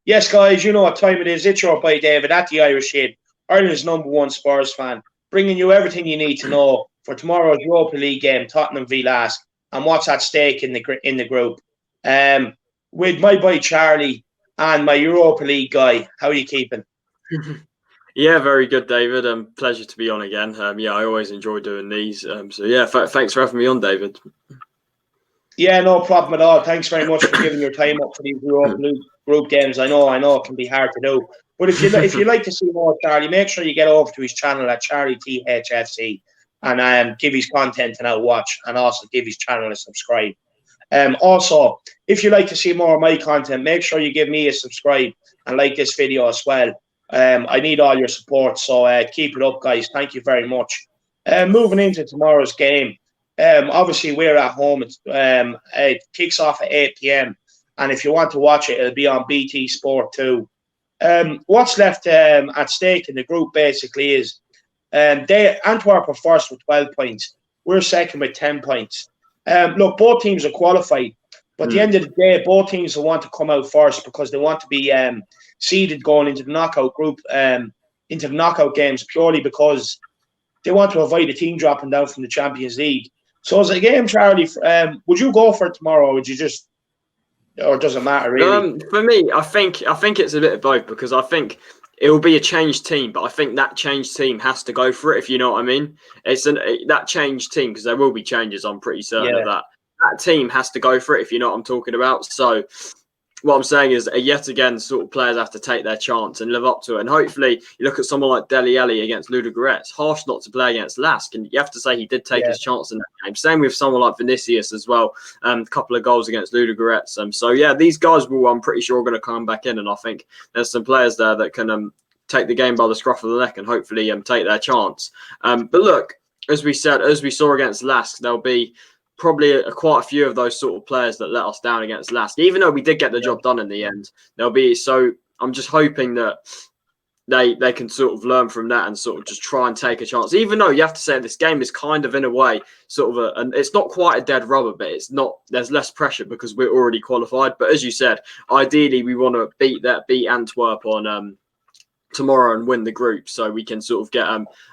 Yes, guys, you know what time it is. It's your boy David at the Irish Head, Ireland's #1 Spurs fan, bringing you everything you need to know for tomorrow's Europa League game, Tottenham v Laegue, and what's at stake in the group. Um, with my boy Charlie and my Europa League guy. How are you keeping? Yeah, very good, David. Pleasure to be on again. Yeah, I always enjoy doing these. So yeah, thanks for having me on, David. Yeah, no problem at all. Thanks very much for giving your time up for these Europa League group games. I know it can be hard to do. But if you like to see more Charlie, make sure you get over to his channel at Charlie Thfc and give his content a watch, and also give his channel a subscribe. Also, if you like to see more of my content, make sure you give me a subscribe and like this video as well. I need all your support, so keep it up, guys. Thank you very much. Moving into tomorrow's game. Obviously, we're at home. It kicks off at 8 p.m. And if you want to watch it, it'll be on BT Sport 2. What's left at stake in the group basically is Antwerp are first with 12 points. We're second with 10 points. Look, both teams are qualified. But at the end of the day, both teams will want to come out first because they want to be seeded going into the knockout group, into the knockout games, purely because they want to avoid a team dropping down from the Champions League. So as a game, Charlie, would you go for it tomorrow, or would you just, or does it matter really? For me, I think it's a bit of both, because I think it will be a changed team, but I think that changed team has to go for it, if you know what I mean. That changed team, because there will be changes, I'm pretty certain of that. That team has to go for it, if you know what I'm talking about. So what I'm saying is, yet again, sort of players have to take their chance and live up to it. And hopefully, you look at someone like Dele Alli against Laegue. It's harsh not to play against Laegue, and you have to say he did take his chance in that game. Same with someone like Vinicius as well. A couple of goals against Laegue. So yeah, these guys will, I'm pretty sure, are going to come back in, and I think there's some players there that can take the game by the scruff of the neck and hopefully take their chance. But look, as we saw against Laegue, there'll be probably quite a few of those sort of players that let us down against Laegue, even though we did get the job done in the end. There'll be, so I'm just hoping that they can sort of learn from that and sort of just try and take a chance. Even though you have to say this game is kind of, in a way, sort of and it's not quite a dead rubber, but it's not. There's less pressure because we're already qualified. But as you said, ideally we want to beat Antwerp on tomorrow and win the group, so we can sort of get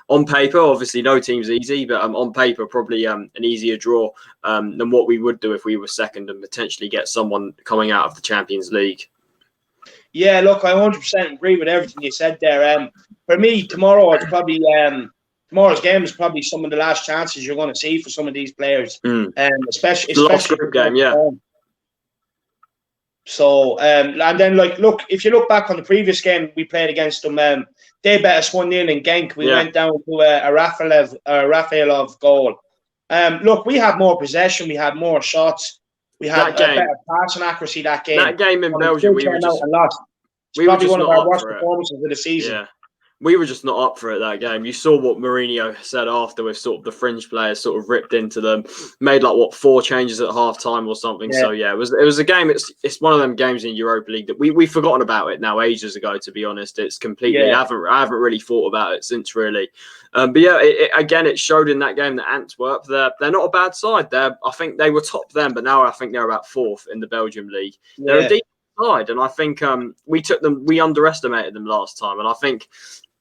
on paper, obviously no team's easy, but on paper probably an easier draw than what we would do if we were second, and potentially get someone coming out of the Champions League. Yeah, look, I 100% agree with everything you said there. For me, tomorrow, it's probably tomorrow's game is probably some of the last chances you're going to see for some of these players, especially the last group game, yeah. So, and then, like, look, if you look back on the previous game we played against them, they bet us 1-0 in Genk. We went down to a Rafaelov goal. Look, we had more possession, we had more shots, we had better passing accuracy that game. That game in Belgium, we were just probably one of our worst performances of the season. Yeah. We were just not up for it that game. You saw what Mourinho said after, with sort of the fringe players sort of ripped into them, made like 4 changes at half time or something. Yeah. So yeah, it was a game. It's one of them games in Europa League that we've forgotten about it now ages ago. To be honest, it's completely. I haven't really thought about it since really. But yeah, it showed in that game that Antwerp, they're not a bad side. I think they were top then, but now I think they're about 4th in the Belgium league. Yeah. They're a decent side, and I think we underestimated them last time, and I think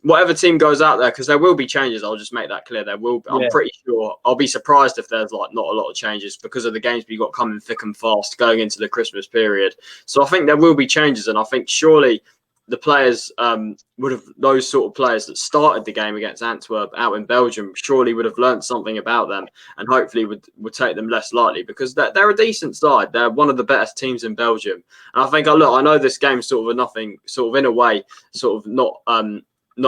whatever team goes out there, because there will be changes, I'll just make that clear. There will be, I'm pretty sure. I'll be surprised if there's not a lot of changes because of the games we got coming thick and fast going into the Christmas period. So I think there will be changes, and I think surely the players those sort of players that started the game against Antwerp out in Belgium surely would have learned something about them, and hopefully would take them less lightly, because they're a decent side. They're one of the best teams in Belgium, and I think I know this game's sort of a nothing, sort of in a way, sort of not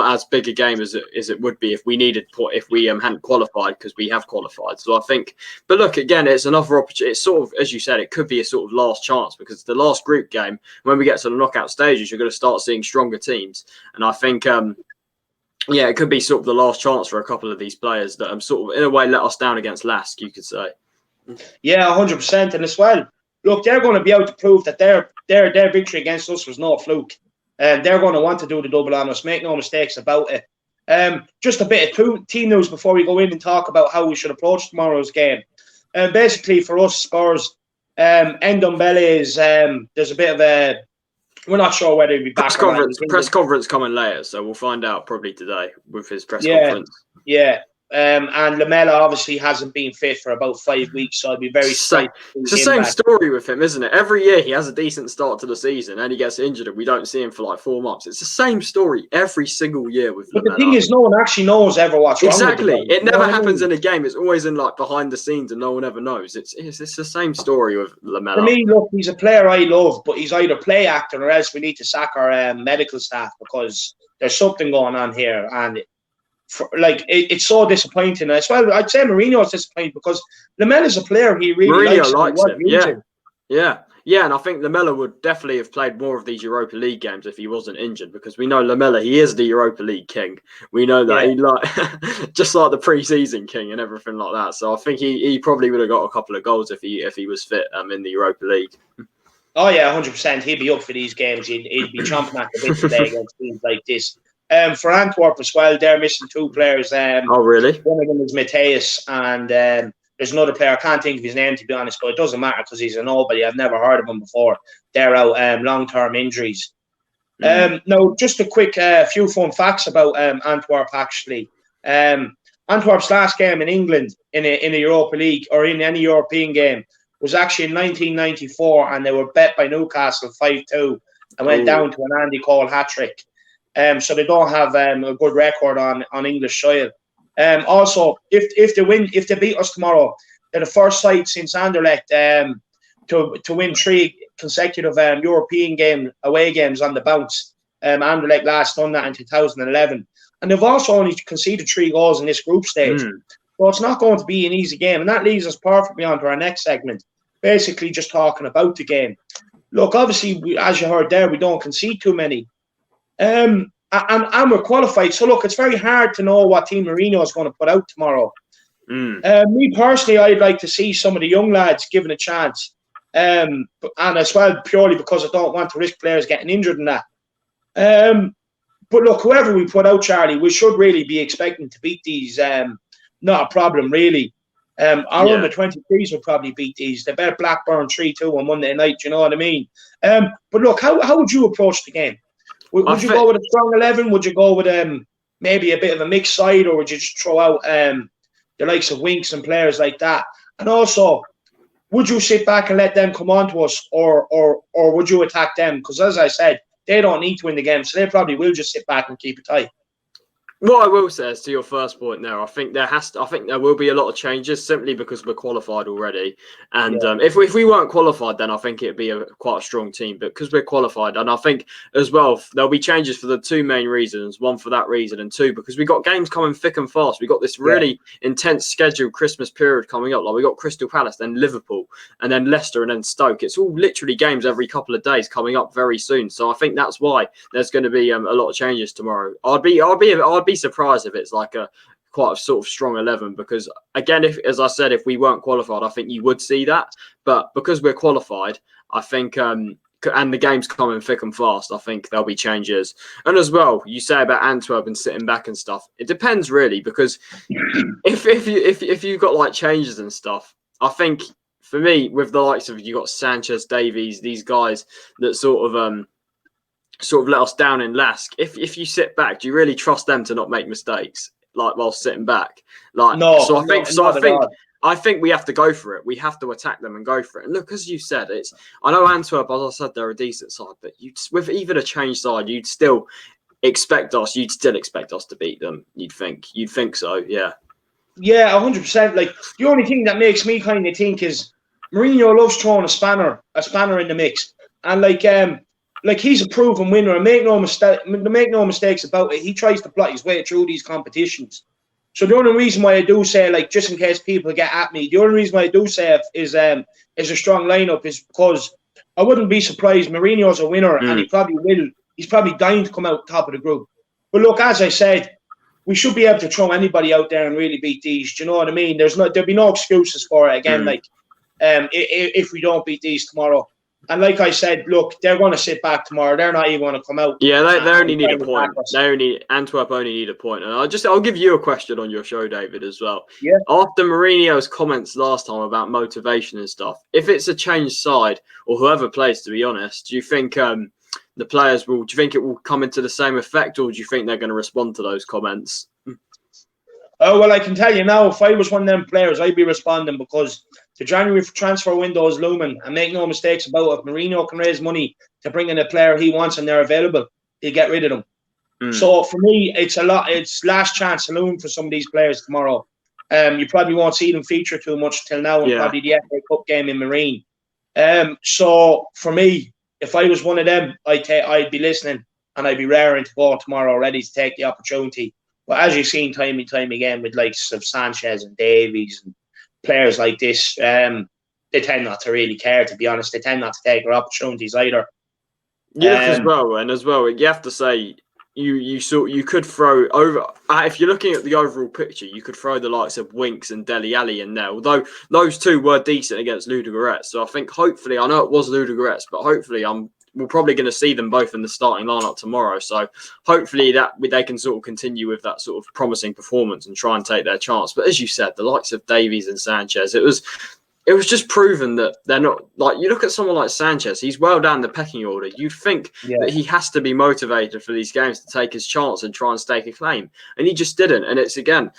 as big a game as it would be if we hadn't qualified, because we have qualified. So I think, but look, again, it's another opportunity. It's sort of, as you said, it could be a sort of last chance, because the last group game, when we get to the knockout stages, you're going to start seeing stronger teams. And I think, it could be sort of the last chance for a couple of these players that sort of, in a way, let us down against Laegue, you could say. Yeah, 100%. And as well, look, they're going to be able to prove that their victory against us was no fluke. They're going to want to do the double on us. Make no mistakes about it. Just a bit of team news before we go in and talk about how we should approach tomorrow's game. Basically, for us Spurs, Ndombele is there's a bit of a We're not sure whether he'll be back or not. Press conference coming later, so we'll find out probably today with his press Yeah, conference. yeah. And Lamela obviously hasn't been fit for about 5 weeks, so I'd be very surprised. It's the same story with him, isn't it? Every year he has a decent start to the season and he gets injured and we don't see him for like 4 months. It's the same story every single year with Lamela. But the thing is, no one actually knows ever what's wrong with him. Exactly. It never happens in a game. It's always in like behind the scenes and no one ever knows. It's the same story with Lamela. For me, look, he's a player I love, but he's either play acting or else we need to sack our medical staff because there's something going on here. And it's so disappointing as well. I'd say Mourinho's disappointed because Lamela's a player he really likes him. Yeah, and I think Lamela would definitely have played more of these Europa League games if he wasn't injured because we know Lamela, he is the Europa League king. We know that he like just like the pre-season king and everything like that. So I think he probably would have got a couple of goals if he was fit in the Europa League. Oh yeah, 100%. He'd be up for these games. He'd be chomping at the bit today against teams like this. For Antwerp as well, they're missing 2 players. Oh, really? One of them is Mateus, and there's another player. I can't think of his name, to be honest, but it doesn't matter because he's a nobody. I've never heard of him before. They're out long-term injuries. Now, just a quick few fun facts about Antwerp, actually. Antwerp's last game in England in a Europa League or in any European game was actually in 1994, and they were bet by Newcastle 5-2 and went down to an Andy Cole hat-trick. So they don't have a good record on English soil. Also, if they beat us tomorrow, they're the first side since Anderlecht to win 3 consecutive European away games on the bounce. Anderlecht last done that in 2011, and they've also only conceded 3 goals in this group stage. So it's not going to be an easy game, and that leads us perfectly on to our next segment. Basically, just talking about the game. Look, obviously, as you heard there, we don't concede too many. And we're qualified. So, look, it's very hard to know what team Mourinho is going to put out tomorrow. Me personally, I'd like to see some of the young lads given a chance. And as well, purely because I don't want to risk players getting injured in that. But look, whoever we put out, Charlie, we should really be expecting to beat these. Not a problem, really. Our under-23s will probably beat these. They better Blackburn 3-2 on Monday night, you know what I mean? But look, how would you approach the game? Would you go with a strong 11? Would you go with maybe a bit of a mixed side, or would you just throw out the likes of Winks and players like that? And also, would you sit back and let them come on to us, or would you attack them? Because as I said, they don't need to win the game, so they probably will just sit back and keep it tight. What I will say is to your first point there, I think there will be a lot of changes simply because we're qualified already. And if we weren't qualified, then I think it'd be quite a strong team. But because we're qualified, and I think as well there'll be changes for the 2 main reasons. 1 for that reason, and 2 because we got games coming thick and fast. We got this really intense scheduled Christmas period coming up. Like we got Crystal Palace, then Liverpool, and then Leicester, and then Stoke. It's all literally games every couple of days coming up very soon. So I think that's why there's going to be a lot of changes tomorrow. I'd be surprised if it's like quite a sort of strong 11 because again, as I said, if we weren't qualified, I think you would see that. But because we're qualified, I think and the game's coming thick and fast, I think there'll be changes. And as well, you say about Antwerp and sitting back and stuff. It depends really because if you've got like changes and stuff, I think for me with the likes of you got Sanchez, Davies, these guys that sort of let us down in Laegue. If you sit back, do you really trust them to not make mistakes, like while sitting back? Like no. So I think we have to go for it. We have to attack them and go for it. And look, as you said, I know Antwerp, as I said, they're a decent side, but with even a changed side, you'd still expect us to beat them. You'd think so, yeah. Yeah, 100%. Like the only thing that makes me kind of think is Mourinho loves throwing a spanner in the mix, and like he's a proven winner, and make no mistakes about it. He tries to plot his way through these competitions. So the only reason why I do say, like, just in case people get at me, the only reason why I do say it is a strong lineup is because I wouldn't be surprised. Mourinho's a winner, and he probably will. He's probably dying to come out top of the group. But look, as I said, we should be able to throw anybody out there and really beat these. Do you know what I mean? There'll be no excuses for it again. If we don't beat these tomorrow. And like I said, look, they're going to sit back tomorrow. They're not even going to come out. Yeah, they only need a point. Antwerp only need a point. And I'll give you a question on your show, David, as well. Yeah. After Mourinho's comments last time about motivation and stuff, if it's a changed side or whoever plays, to be honest, do you think the players will? Do you think it will come into the same effect, or do you think they're going to respond to those comments? Oh, well, I can tell you now, if I was one of them players, I'd be responding, because the January transfer window is looming, and make no mistakes about it. If Mourinho can raise money to bring in a player he wants and they're available, he'll get rid of them. So for me, it's last chance saloon for some of these players tomorrow. You probably won't see them feature too much till now, and probably the FA Cup game in Marine. So for me, if I was one of them, I'd be listening, and I'd be raring to go tomorrow, ready to take the opportunity. But as you've seen time and time again with likes of Sanchez and Davies and players like this, they tend not to really care, to be honest. They tend not to take their opportunities either. You look as well, you have to say, you could throw over, if you're looking at the overall picture, you could throw the likes of Winks and Dele Alli in there, although those two were decent against Ludogorets. So I think hopefully, I know it was Ludogorets, but hopefully we're probably going to see them both in the starting lineup tomorrow. So hopefully that they can sort of continue with that sort of promising performance and try and take their chance. But as you said, the likes of Davies and Sanchez, it was just proven that they're not, like, you look at someone like Sanchez, he's well down the pecking order. You'd think that he has to be motivated for these games to take his chance and try and stake a claim. And he just didn't. And it's, again,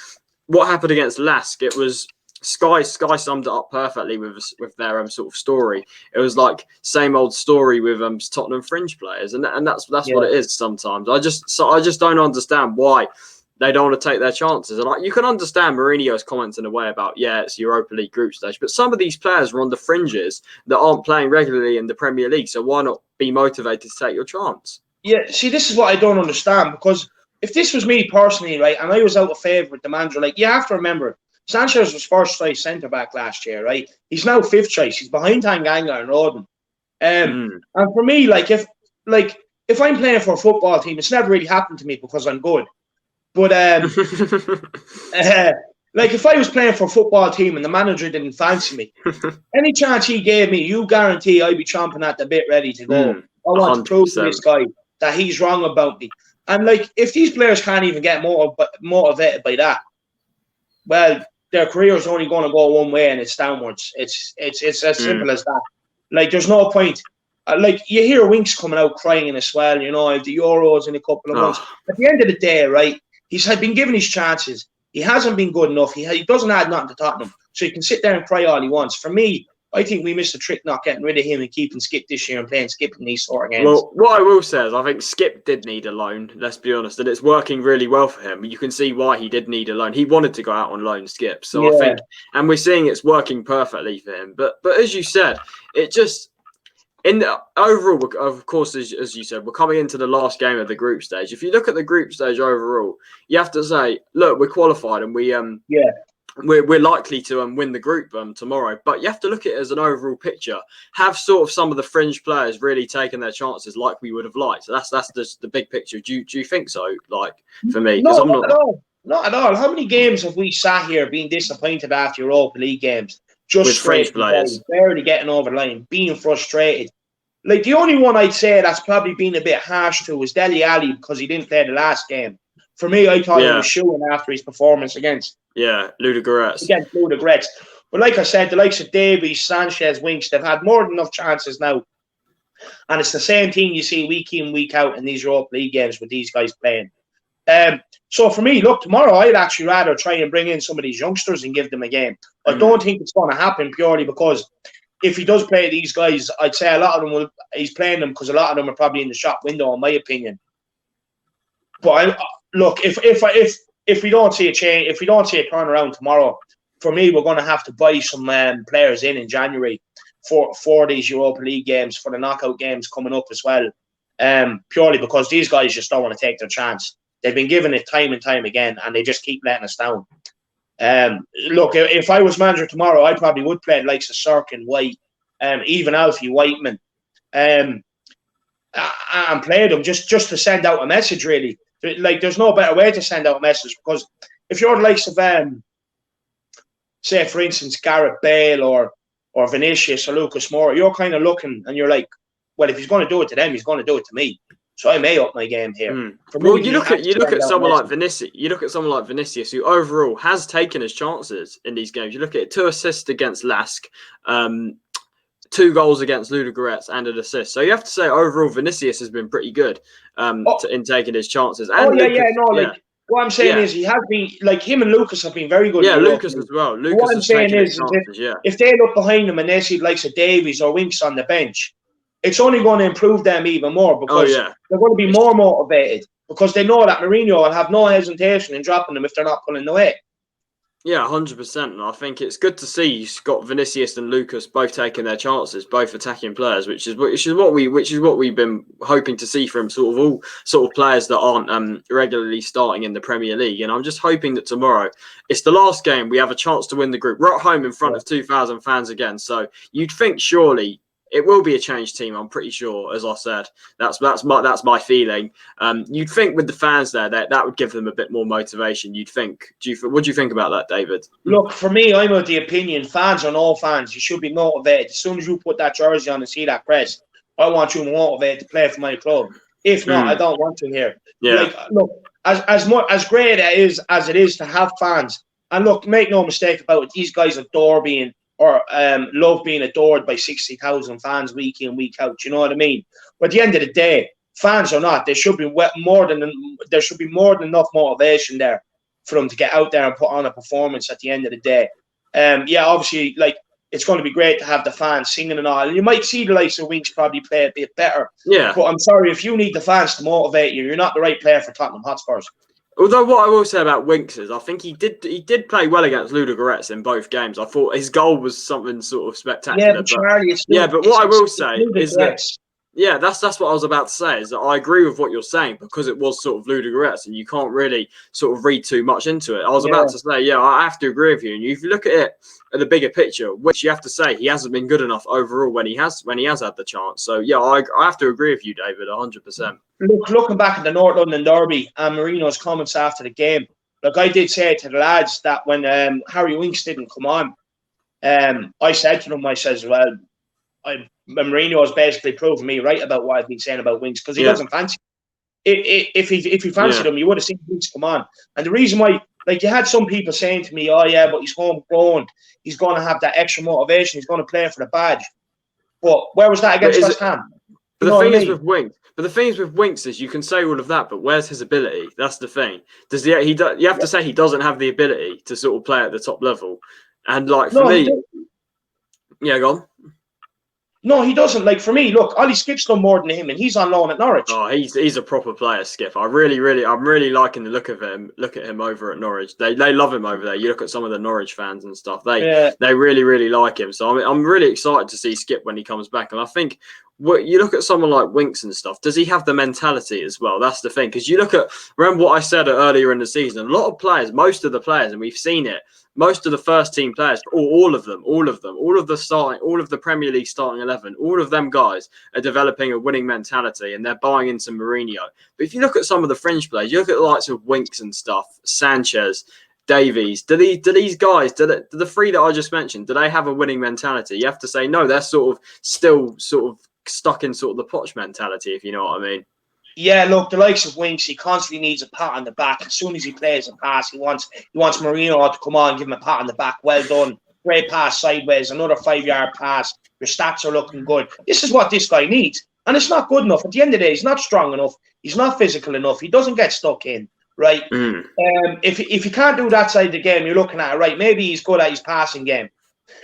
what happened against Laegue, it was Sky summed it up perfectly with their sort of story. It was like same old story with Tottenham fringe players, and that's what it is sometimes. I just don't understand why they don't want to take their chances. And you can understand Mourinho's comments in a way about it's Europa League group stage, but some of these players are on the fringes that aren't playing regularly in the Premier League. So why not be motivated to take your chance? Yeah, see, this is what I don't understand, because if this was me personally, right, and I was out of favour with the manager, like, you have to remember, Sanchez was first choice centre back last year, right? He's now fifth choice. He's behind Tanganga and Roden. And for me, if I'm playing for a football team, it's never really happened to me because I'm good. But if I was playing for a football team and the manager didn't fancy me, any chance he gave me, you guarantee I'd be chomping at the bit, ready to go. I want 100%. To prove to this guy that he's wrong about me. And if these players can't even get motivated by that, well, their career is only going to go one way, and it's downwards. It's as simple as that. There's no point. You hear Winks coming out crying as well, the Euros in a couple of months. At the end of the day, right, he's been given his chances. He hasn't been good enough. He doesn't add nothing to Tottenham. So he can sit there and cry all he wants. For me, I think we missed a trick not getting rid of him and keeping Skip this year and playing Skip in these sort of games. Well, what I will say is I think Skip did need a loan, let's be honest, and it's working really well for him. You can see why he did need a loan. He wanted to go out on loan, Skip. So I think, and we're seeing it's working perfectly for him. But as you said, it just, in the overall, of course, as you said, we're coming into the last game of the group stage. If you look at the group stage overall, you have to say, look, we're qualified and we're likely to win the group tomorrow. But you have to look at it as an overall picture. Have sort of some of the fringe players really taken their chances like we would have liked? So that's just the big picture. Do you think so? For me, no, I'm not at all. Not at all. How many games have we sat here being disappointed after Europa League games? Just with fringe players, barely getting over the line, being frustrated. The only one I'd say that's probably been a bit harsh to was Dele Alli, because he didn't play the last game. For me, I thought he was shooing after his performance against Ludogorets. But like I said, the likes of Davies, Sanchez, Winks, they've had more than enough chances now. And it's the same thing you see week in, week out in these Europa League games with these guys playing. So for me, look, tomorrow I'd actually rather try and bring in some of these youngsters and give them a game. I don't think it's going to happen purely because if he does play these guys, I'd say a lot of them he's playing them because a lot of them are probably in the shop window, in my opinion. But look, if we don't see a change, if we don't see a turnaround tomorrow, for me, we're going to have to buy some players in January for these Europa League games, for the knockout games coming up as well. Purely because these guys just don't want to take their chance. They've been given it time and time again, and they just keep letting us down. Look, if I was manager tomorrow, I probably would play the likes of Sirkin, White, even Alfie Whiteman, and play them just to send out a message, really. There's no better way to send out a message, because if you're the likes of, say, for instance, Gareth Bale or Vinicius or Lucas Moura, you're kind of looking and you're like, well, if he's going to do it to them, he's going to do it to me. So I may up my game here. Well, you look at someone like Vinicius. You look at someone like Vinicius, who overall has taken his chances in these games. You look at 2 assists against Laegue, 2 goals against Ludogorets and an assist. So you have to say overall Vinicius has been pretty good in taking his chances. And Lucas, like what I'm saying is he has been, like, him and Lucas have been very good. Yeah, Lucas as well. Lucas what I'm saying is chances, if they look behind them and they see the likes of Davies or Winks on the bench, it's only going to improve them even more because they're going to be more motivated because they know that Mourinho will have no hesitation in dropping them if they're not pulling away. Yeah, 100%. And I think it's good to see you've got Vinicius and Lucas both taking their chances, both attacking players, which is what we've been hoping to see from all players that aren't regularly starting in the Premier League. And I'm just hoping that tomorrow, it's the last game, we have a chance to win the group. We're at home in front of 2,000 fans again, so you'd think surely it will be a changed team. I'm pretty sure, as I said, that's my feeling. You'd think with the fans there that would give them a bit more motivation. You'd think. What do you think about that, David? Look, for me, I'm of the opinion, fans or no fans, you should be motivated. As soon as you put that jersey on and see that crest, I want you motivated to play for my club. If not, I don't want to here. Yeah. Like, look, as great as it is to have fans, and look, make no mistake about it, these guys love being adored by 60,000 fans week in, week out. You know what I mean? But at the end of the day, fans or not, there should be more than enough motivation there for them to get out there and put on a performance at the end of the day. Obviously, like, it's going to be great to have the fans singing and all. And you might see the likes of Winks probably play a bit better. Yeah. But I'm sorry, if you need the fans to motivate you, you're not the right player for Tottenham Hotspurs. Although what I will say about Winks is I think he did play well against Ludogorets in both games. I thought his goal was something sort of spectacular. Yeah, but Charlie, but what I will say is that that's what I was about to say, is that I agree with what you're saying because it was sort of Ludogorets and you can't really sort of read too much into it. I was about to say, I have to agree with you. And if you look at it at the bigger picture, which you have to say he hasn't been good enough overall when he has had the chance. So I have to agree with you, David, 100%. Looking back at the North London derby and Marino's comments after the game, like, I did say to the lads that when Harry Winks didn't come on, I said to them, I says, well, Mourinho has basically proven me right about what I've been saying about Winks because he doesn't fancy him. If he fancied him, you would have seen Winks come on. And the reason why, like, you had some people saying to me, oh yeah, but he's homegrown, he's going to have that extra motivation, he's going to play for the badge. But where was that against West Ham? But the thing is with Winks, is you can say all of that, but where's his ability? That's the thing. You have to say he doesn't have the ability to sort of play at the top level. And like for me, go on. No, he doesn't. Like, for me, look, Ollie Skip's done more than him, and he's on loan at Norwich. Oh, he's a proper player, Skip. I'm really liking the look of him. Look at him over at Norwich. They love him over there. You look at some of the Norwich fans and stuff. They really like him. So I'm really excited to see Skip when he comes back. And I think you look at someone like Winks and stuff. Does he have the mentality as well? That's the thing. Because remember what I said earlier in the season. A lot of players, most of the players, and we've seen it. Most of the first team players, all of the Premier League starting 11, all of them guys are developing a winning mentality and they're buying into Mourinho. But if you look at some of the fringe players, you look at the likes of Winks and stuff, Sanchez, Davies, do these guys, do the three that I just mentioned, do they have a winning mentality? You have to say no, they're still stuck in sort of the Poch mentality, if you know what I mean. Yeah, look, the likes of Winks, he constantly needs a pat on the back. As soon as he plays a pass, he wants Mourinho to come on and give him a pat on the back. Well done. Great pass sideways, another 5-yard pass. Your stats are looking good. This is what this guy needs. And it's not good enough. At the end of the day, he's not strong enough. He's not physical enough. He doesn't get stuck in, right? If he can't do that side of the game, you're looking at it, right? Maybe he's good at his passing game.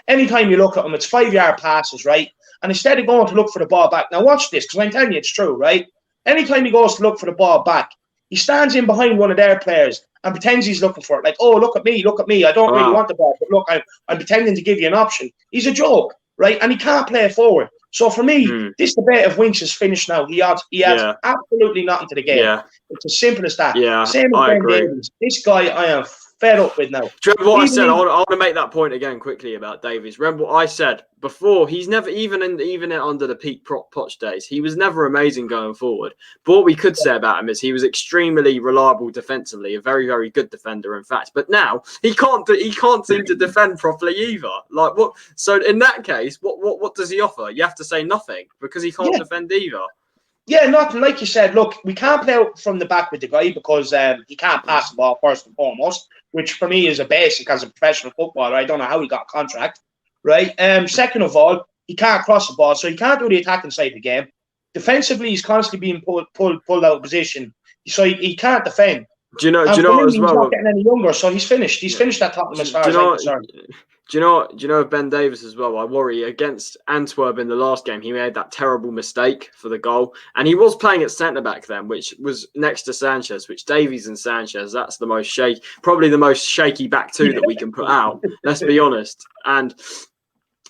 Anytime you look at him, it's 5-yard passes, right? And instead of going to look for the ball back, now watch this, because I'm telling you it's true, right? Anytime he goes to look for the ball back, he stands in behind one of their players and pretends he's looking for it. Like, oh, look at me. I don't really want the ball, but look, I'm pretending to give you an option. He's a joke, right? And he can't play forward. So for me, this debate of Winks is finished now. He adds absolutely nothing to the game. Yeah. It's as simple as that. Yeah, same with Ben Davies. This guy I am fed up with now. Do you remember what I said? I want to make that point again quickly about Davies. Remember what I said before? He's never, even under the peak Poch days, he was never amazing going forward. But what we could say about him is he was extremely reliable defensively, a very, very good defender, in fact. But now he can't seem to defend properly either. Like what? So in that case, what does he offer? You have to say nothing because he can't defend either. Yeah, nothing. Like you said, look, we can't play out from the back with the guy because he can't pass the ball first and foremost, which for me is a basic as a professional footballer. I don't know how he got a contract, right? Second of all, He can't cross the ball, so he can't do the attacking side of the game. Defensively, he's constantly being pulled out of position, so he can't defend. Do you know as He's well? not getting any younger, so he's finished. He's finished at Tottenham as far as I'm concerned. Do you know Ben Davies as well? I worry against Antwerp in the last game. He made that terrible mistake for the goal, and he was playing at centre back then, which was next to Sanchez. Which Davies and Sanchez, that's the most probably the most shaky back two that we can put out. Let's be honest. And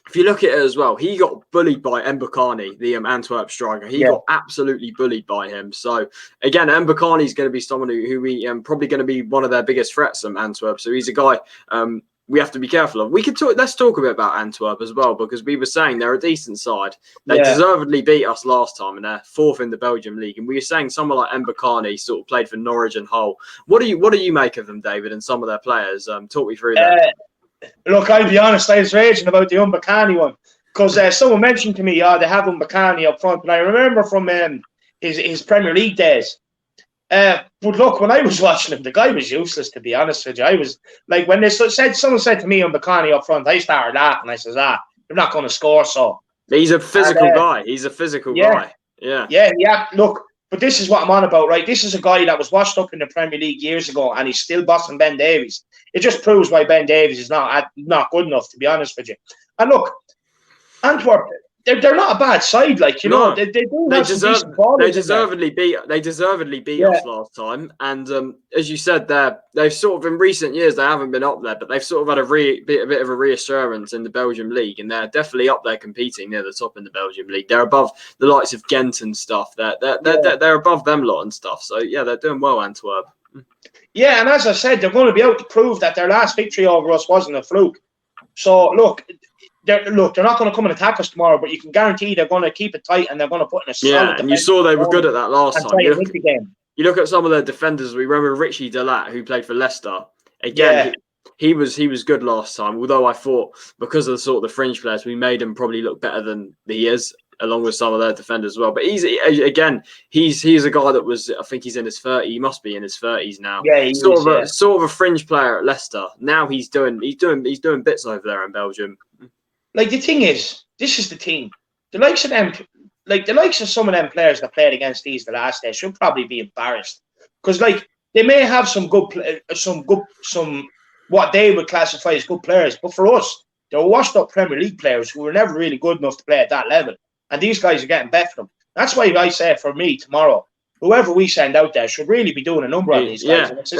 if you look at it as well, he got bullied by Mbakani, the Antwerp striker. He got absolutely bullied by him. So again, Mbakani is going to be someone who we probably going to be one of their biggest threats, Antwerp. So he's a guy we have to be careful of. We could talk. Let's talk a bit about Antwerp as well, because we were saying they're a decent side. They deservedly beat us last time, and they're fourth in the Belgium league. And we were saying someone like Mbakani sort of played for Norwich and Hull. What do you make of them, David, and some of their players? Talk me through that. Look, I'll be honest, I was raging about the Mbakani one, because someone mentioned to me, they have Mbakani up front, and I remember from his Premier League days. But look, when I was watching him, the guy was useless, to be honest with you. I was like, when someone said to me Mbakani up front, I started laughing. I says, they're not going to score, so. He's a physical guy. He's a physical guy. Yeah. Look, but this is what I'm on about, right? This is a guy that was washed up in the Premier League years ago, and he's still bossing Ben Davies. It just proves why Ben Davies is not good enough, to be honest with you. And look, Antwerp, they're not a bad side, like, you know. They deservedly beat us last time. And as you said, they've sort of in recent years they haven't been up there, but they've sort of had a bit of a reassurance in the Belgium league, and they're definitely up there competing near the top in the Belgium league. They're above the likes of Ghent and stuff. They're above them lot and stuff. So yeah, they're doing well, Antwerp. Yeah, and as I said, they're going to be able to prove that their last victory over us wasn't a fluke. So look, they're not going to come and attack us tomorrow, but you can guarantee they're going to keep it tight and they're going to put in a solid. Yeah, and you saw they were good at that last time. You look at some of their defenders. We remember Richie Delat, who played for Leicester. Again, he was good last time. Although I thought because of the sort of the fringe players, we made him probably look better than he is, along with some of their defenders as well. But he's a guy that was, I think he's in his 30s. He must be in his 30s now. Yeah, sort of a fringe player at Leicester. Now he's doing bits over there in Belgium. Like, the thing is, this is the team. The likes of them, like the likes of some of them players that played against these the last day should probably be embarrassed, because like they may have some what they would classify as good players, but for us, they're washed up Premier League players who were never really good enough to play at that level, and these guys are getting better than them. That's why I say, for me, tomorrow, whoever we send out there should really be doing a number on these guys. Yeah,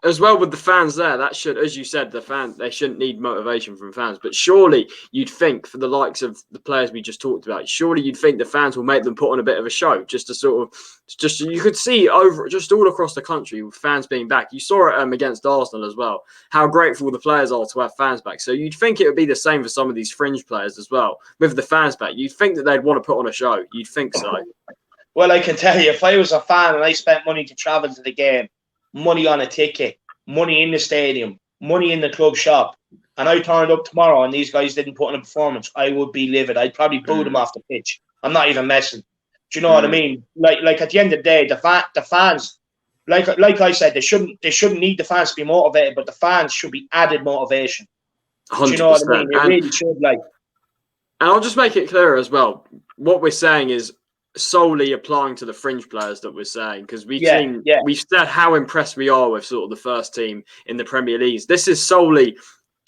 as well with the fans there. That should, as you said, they shouldn't need motivation from fans. But surely you'd think, for the likes of the players we just talked about, surely you'd think the fans will make them put on a bit of a show, just you could see over just all across the country with fans being back. You saw it against Arsenal as well, how grateful the players are to have fans back. So you'd think it would be the same for some of these fringe players as well, with the fans back. You'd think that they'd want to put on a show. You'd think so. Well, I can tell you, if I was a fan and I spent money to travel to the game, money on a ticket, money in the stadium, money in the club shop, and I turned up tomorrow and these guys didn't put in a performance, I would be livid. I'd probably boo them off the pitch. I'm not even messing. Do you know what I mean? Like at the end of the day, the fans, like I said, they shouldn't need the fans to be motivated, but the fans should be added motivation. 100%. Do you know what I mean? They really should. And I'll just make it clear as well. What we're saying is solely applying to the fringe players that we're saying, because we've said how impressed we are with sort of the first team in the Premier League. This is solely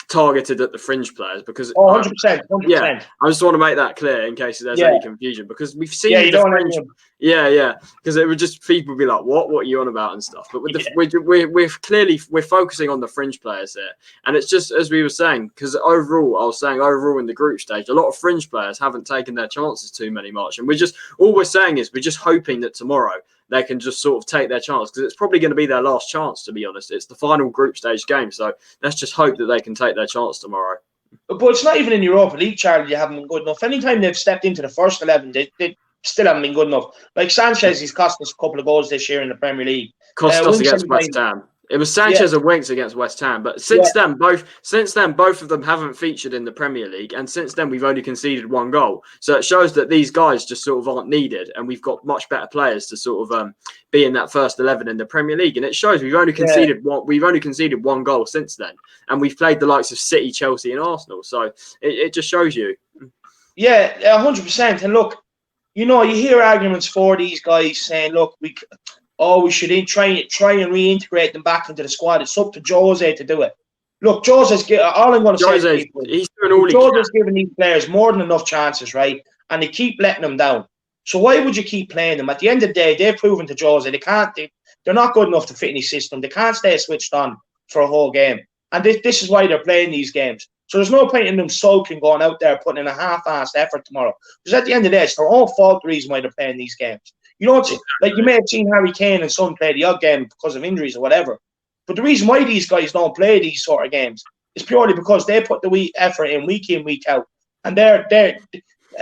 targeted at the fringe players, because 100%. I just want to make that clear in case there's any confusion, because we've seen the fringe. Because it would just, people would be like, what are you on about and stuff. But with we're focusing on the fringe players here, and it's just as we were saying, because overall in the group stage, a lot of fringe players haven't taken their chances too much, and all we're saying is we're just hoping that tomorrow they can just sort of take their chance, because it's probably going to be their last chance, to be honest. It's the final group stage game, so let's just hope that they can take their chance tomorrow. But it's not even in Europa League, Charlie, they haven't been good enough. Anytime they've stepped into the first 11, they still haven't been good enough. Like Sanchez, he's cost us a couple of goals this year in the Premier League. Cost us against West Ham. It was Sanchez and Winks against West Ham, but since then, both of them haven't featured in the Premier League, and since then we've only conceded one goal. So it shows that these guys just sort of aren't needed, and we've got much better players to sort of be in that first 11 in the Premier League. And it shows we've only conceded one goal since then, and we've played the likes of City, Chelsea, and Arsenal. So it just shows you. Yeah, 100%. And look, you hear arguments for these guys saying, look, we should try and reintegrate them back into the squad. It's up to Jose to do it. Look, Jose's all I'm going to say to people he's doing all he Jose's giving these players more than enough chances, right? And they keep letting them down. So why would you keep playing them? At the end of the day, they've proven to Jose they're not good enough to fit in his system. They can't stay switched on for a whole game. And this is why they're playing these games. So there's no point in them sulking, going out there, putting in a half-assed effort tomorrow. Because at the end of the day, it's their own fault, the reason why they're playing these games. Like you may have seen Harry Kane and Son play the odd game because of injuries or whatever. But the reason why these guys don't play these sort of games is purely because they put the effort in, week out. And they're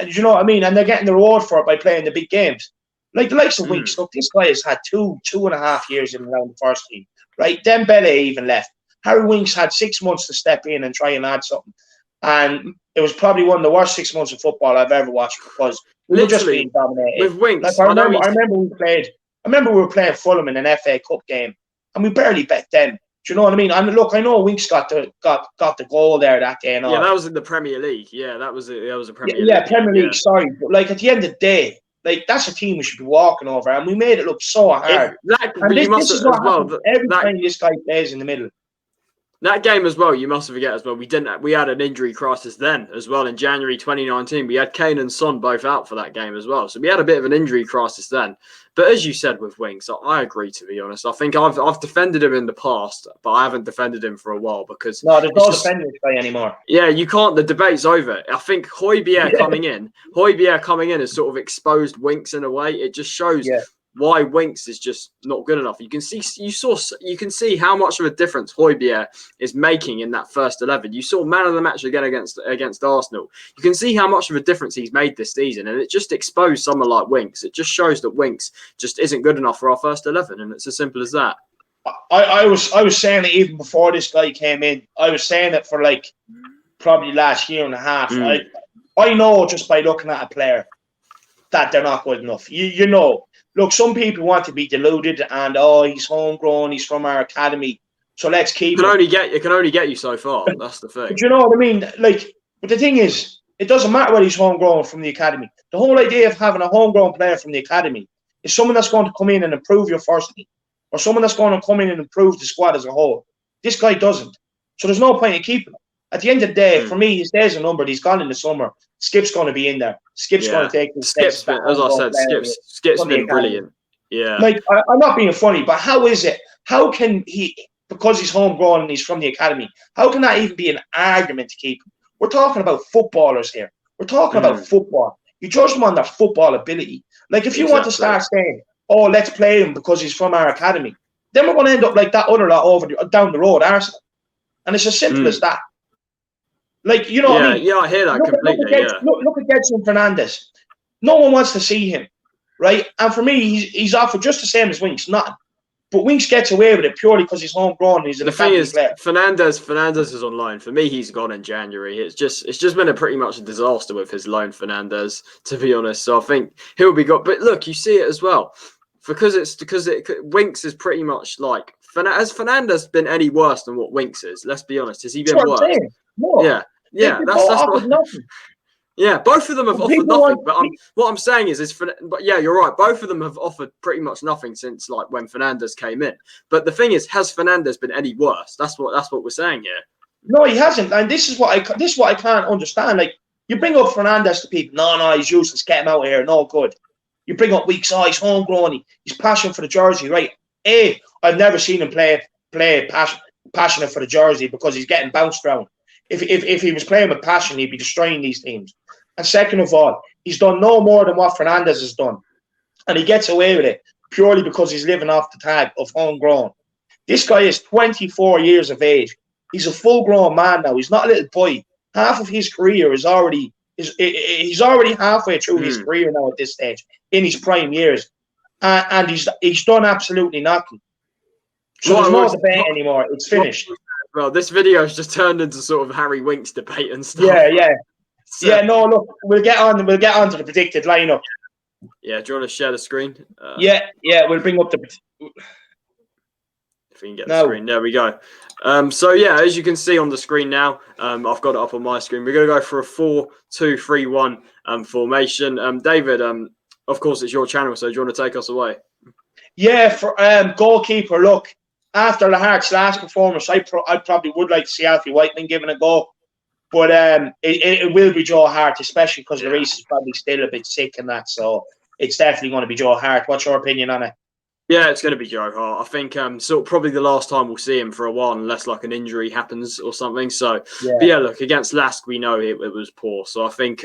you know what I mean? And they're getting the reward for it by playing the big games. Like the likes of Winks, look, this guy has had 2.5 years in around the first team, right? Dembele even left. Harry Winks had 6 months to step in and try and add something. And it was probably one of the worst 6 months of football I've ever watched because we were just being dominated. With Winks, like, I remember we were playing Fulham in an FA Cup game and we barely bet them. Do you know what I mean? And look, I know Winks got the goal there that day. And all. Yeah, that was in the Premier League. Yeah, that was a Premier League. Yeah, Premier League. Sorry, but like at the end of the day, like that's a team we should be walking over, and we made it look so hard. This is what happens every time this guy plays in the middle. That game as well, you mustn't forget as well. We had an injury crisis then as well in January 2019. We had Kane and Son both out for that game as well, so we had a bit of an injury crisis then. But as you said with Winks, I agree, to be honest. I think I've defended him in the past, but I haven't defended him for a while because there's no defending this guy anymore. Yeah, you can't. The debate's over. I think Højbjerg coming in has sort of exposed Winks in a way. It just shows. Yeah. Why Winks is just not good enough. You can see how much of a difference Højbjerg is making in that first 11. You saw man of the match again against Arsenal. You can see how much of a difference he's made this season, and it just exposed someone like Winks. It just shows that Winks just isn't good enough for our first 11, and it's as simple as that. I was saying it even before this guy came in. I was saying it for like probably last year and a half. I know just by looking at a player that they're not good enough. You know. Look, some people want to be deluded and he's homegrown, he's from our academy, so let's keep him. It can only get you so far. That's the thing. But you know what I mean? Like, but the thing is, it doesn't matter whether he's homegrown from the academy. The whole idea of having a homegrown player from the academy is someone that's going to come in and improve your first team, or someone that's going to come in and improve the squad as a whole. This guy doesn't, so there's no point in keeping him. At the end of the day, for me, his days are numbered. He's gone in the summer. Skip's going to be in there. Skip's going to take his steps. As I said, Skip's been brilliant. Yeah. Like, I'm not being funny, but how is it? How can he, because he's homegrown and he's from the academy, how can that even be an argument to keep him? We're talking about footballers here. We're talking about football. You judge them on their football ability. Like, if you want to start saying, let's play him because he's from our academy, then we're going to end up like that other lot down the road, Arsenal. And it's as simple as that. Like, you know what I mean? Yeah, I hear that completely. Look at Gedson Fernandes. No one wants to see him, right? And for me, he's offered just the same as Winks. But Winks gets away with it purely because he's homegrown and he's an academy player. Fernandes is on loan. For me, he's gone in January. It's just been pretty much a disaster with his loan, Fernandes, to be honest. So I think he'll be got. But look, you see it as well. Because Winks is pretty much like, has Fernandes been any worse than what Winks is? Let's be honest. Has he been worse? No. Yeah, that's what. Nothing. Yeah, both of them have offered nothing. But what I'm saying but yeah, you're right. Both of them have offered pretty much nothing since like when Fernandes came in. But the thing is, has Fernandes been any worse? That's what we're saying here. No, he hasn't. And this is what I can't understand. Like, you bring up Fernandes to people, no, he's useless. Get him out of here. No good. You bring up Weeks, he's homegrown. He's passionate for the jersey, right? I've never seen him play passionate for the jersey because he's getting bounced around. If he was playing with passion, he'd be destroying these teams. And second of all, he's done no more than what Fernandes has done. And he gets away with it purely because he's living off the tag of homegrown. This guy is 24 years of age. He's a full-grown man now. He's not a little boy. Half of his career he's already halfway through his career now at this stage, in his prime years. And he's done absolutely nothing. So there's no debate anymore. It's finished. Well, this video has just turned into sort of Harry Winks debate and stuff. Yeah. So, no, look, we'll get on to the predicted lineup. Yeah, do you want to share the screen? Yeah, we'll bring up the If we can get the No. screen, there we go. So yeah, as you can see on the screen now, I've got it up on my screen. We're going to go for a 4-2-3-1 formation. David, of course, it's your channel, so do you want to take us away? Yeah, for goalkeeper, look, after Lahart's last performance, I probably would like to see Alfie Whiteman given a go. But it will be Joe Hart, especially because Lloris is probably still a bit sick and that. So it's definitely going to be Joe Hart. What's your opinion on it? Yeah, it's going to be Joe Hart. I think sort of probably the last time we'll see him for a while, unless like an injury happens or something. So, but yeah, look, against Laegue, we know it was poor. So I think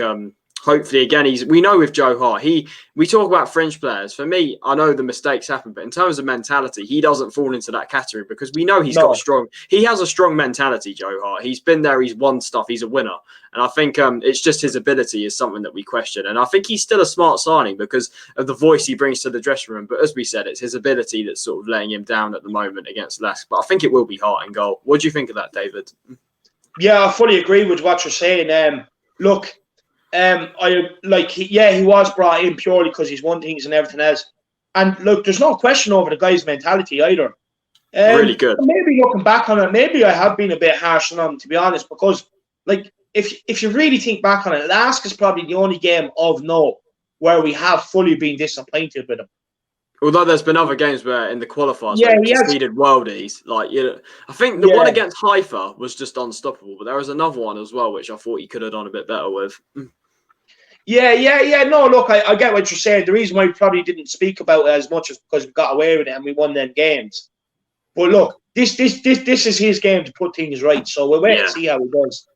hopefully again we know with Joe Hart, we talk about French players. For me, I know the mistakes happen, but in terms of mentality, he doesn't fall into that category because we know he has a strong mentality, Joe Hart. He's been there, he's won stuff, he's a winner. And I think it's just his ability is something that we question. And I think he's still a smart signing because of the voice he brings to the dressing room. But as we said, it's his ability that's sort of laying him down at the moment against Laegue. But I think it will be Hart in goal. What do you think of that, David? Yeah, I fully agree with what you're saying. Look, he was brought in purely because he's won things and everything else. And look, there's no question over the guy's mentality either. Really good. Maybe looking back on it, maybe I have been a bit harsh on him, to be honest, because like if you really think back on it, Laegue is probably the only game of note where we have fully been disappointed with him. Although there's been other games where in the qualifiers where he conceded worldies, I think the one against Haifa was just unstoppable, but there was another one as well which I thought he could have done a bit better with. Yeah. No, look, I get what you're saying. The reason why we probably didn't speak about it as much is because we got away with it and we won them games. But look, this is his game to put things right. So we'll wait and see how he does.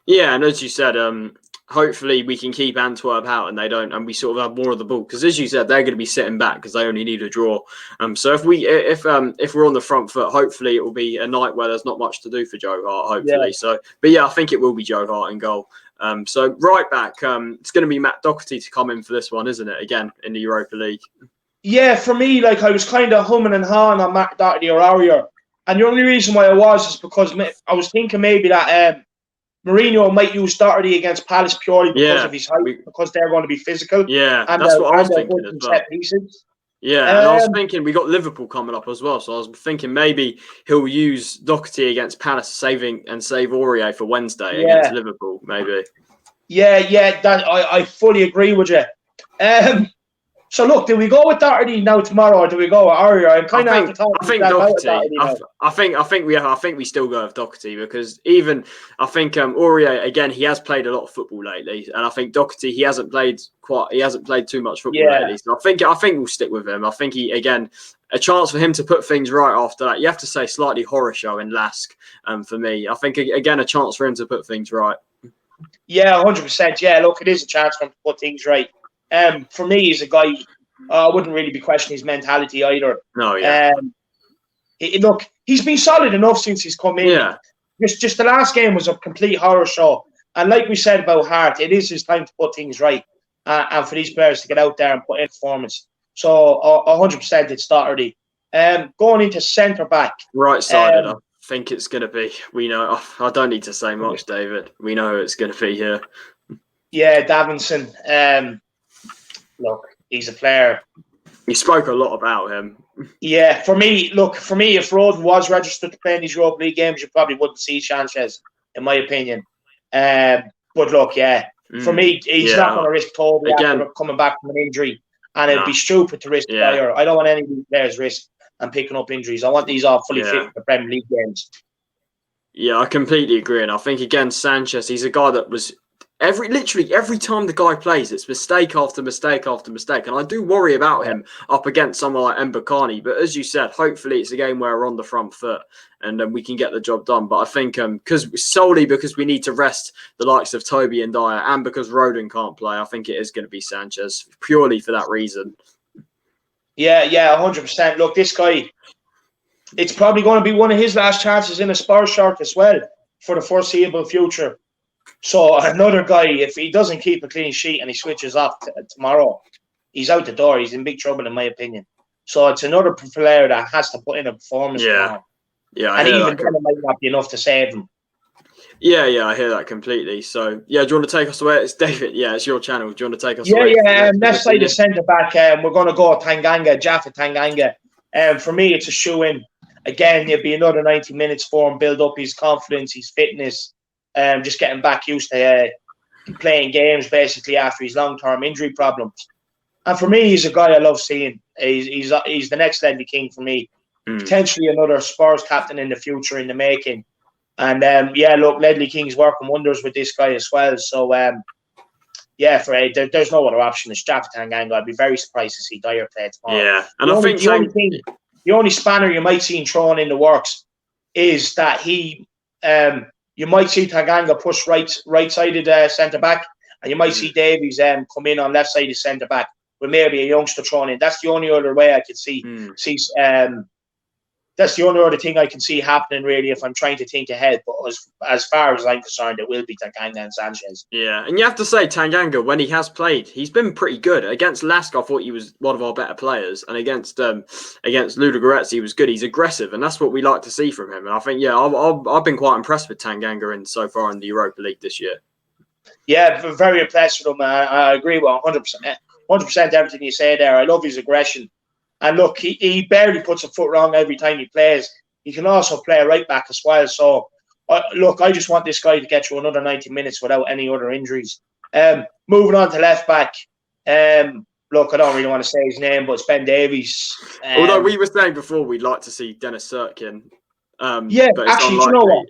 Yeah, and as you said, hopefully we can keep Antwerp out and we sort of have more of the ball because, as you said, they're going to be sitting back because they only need a draw. So if we're on the front foot, hopefully it will be a night where there's not much to do for Joe Hart. Hopefully, So but yeah, I think it will be Joe Hart in goal. So right back, it's going to be Matt Doherty to come in for this one, isn't it? Again in the Europa League. Yeah, for me, like I was kind of humming and hawing on Matt Doherty or Aurier, and the only reason why I was is because I was thinking maybe that Mourinho might use Doherty against Palace purely because of his height, because they're going to be physical. Yeah, and that's what I was thinking as well. Set pieces. Yeah, and I was thinking we got Liverpool coming up as well, so I was thinking maybe he'll use Doherty against Palace, save Aurier for Wednesday against Liverpool, maybe. Yeah, that I fully agree with you. So look, do we go with Doherty now tomorrow, or do we go with Aurier? I think Doherty. I think we still go with Doherty because even I think Aurier again he has played a lot of football lately, and I think Doherty he hasn't played too much football lately. So I think we'll stick with him. I think he again a chance for him to put things right after that. You have to say slightly horror show in Laegue. For me, I think again a chance for him to put things right. Yeah, 100%. Yeah, look, it is a chance for him to put things right. For me, he's a guy. I wouldn't really be questioning his mentality either. No, yeah. Look, he's been solid enough since he's come in. Yeah. Just the last game was a complete horror show. And like we said about Hart, it is his time to put things right, and for these players to get out there and put in performance. So 100% it's Doherty. Going into centre back, right sided. I think it's going to be. We know. I don't need to say much, David. We know who it's going to be here. Yeah, Davinson. Look, he's a player. You spoke a lot about him. Yeah, for me, if Roden was registered to play in these Europa League games, you probably wouldn't see Sanchez, in my opinion. But look, for me, he's not going to risk Toby after coming back from an injury, and it'd be stupid to risk player. I don't want any of these players risk and picking up injuries. I want these all fully fit for the Premier League games. Yeah, I completely agree, and I think again, Sanchez, he's a guy that was. Literally every time the guy plays, it's mistake after mistake after mistake. And I do worry about him up against someone like Mbakani. But as you said, hopefully it's a game where we're on the front foot and we can get the job done. But I think solely because we need to rest the likes of Toby and Dyer and because Roden can't play, I think it is going to be Sanchez purely for that reason. Yeah, 100%. Look, this guy, it's probably going to be one of his last chances in a Spurs shirt as well for the foreseeable future. So another guy, if he doesn't keep a clean sheet and he switches off tomorrow, he's out the door. He's in big trouble, in my opinion. So it's another player that has to put in a performance tomorrow. Yeah, and even then it might not be enough to save him. Yeah, I hear that completely. So, do you want to take us away? It's David. Yeah, it's your channel. Do you want to take us away? Yeah. Left side of centre back, we're going to go Jaffa Tanganga. For me, it's a shoe in. again, it'll be another 90 minutes for him, build up his confidence, his fitness, just getting back used to playing games basically after his long-term injury problems. And for me, he's a guy I love seeing. He's the next Ledley King for me. Potentially another Spurs captain in the future in the making. And look, Ledley King's working wonders with this guy as well. So there's no other option. It's Jack Tanganga. I'd be very surprised to see Dyer play tomorrow. Yeah, and the only spanner you might see him throwing in the works is that you might see Tanganga push right-sided centre back, and you might see Davies come in on left-sided centre back with maybe a youngster thrown in. That's the only other way I could see. That's the only other thing I can see happening, really, if I'm trying to think ahead. But as far as I'm concerned, it will be Tanganga and Sanchez. Yeah, and you have to say, Tanganga, when he has played, he's been pretty good. Against Laegue, I thought he was one of our better players. And against Ludogorets, he was good. He's aggressive, and that's what we like to see from him. And I think, I've been quite impressed with Tanganga so far in the Europa League this year. Yeah, very impressed with him. I agree with 100% everything you say there. I love his aggression. And look, he barely puts a foot wrong every time he plays. He can also play right back as well. So, I just want this guy to get through another 90 minutes without any other injuries. Moving on to left back. Look, I don't really want to say his name, but it's Ben Davies. Although we were saying before we'd like to see Dennis Sirkin. But actually, you know what?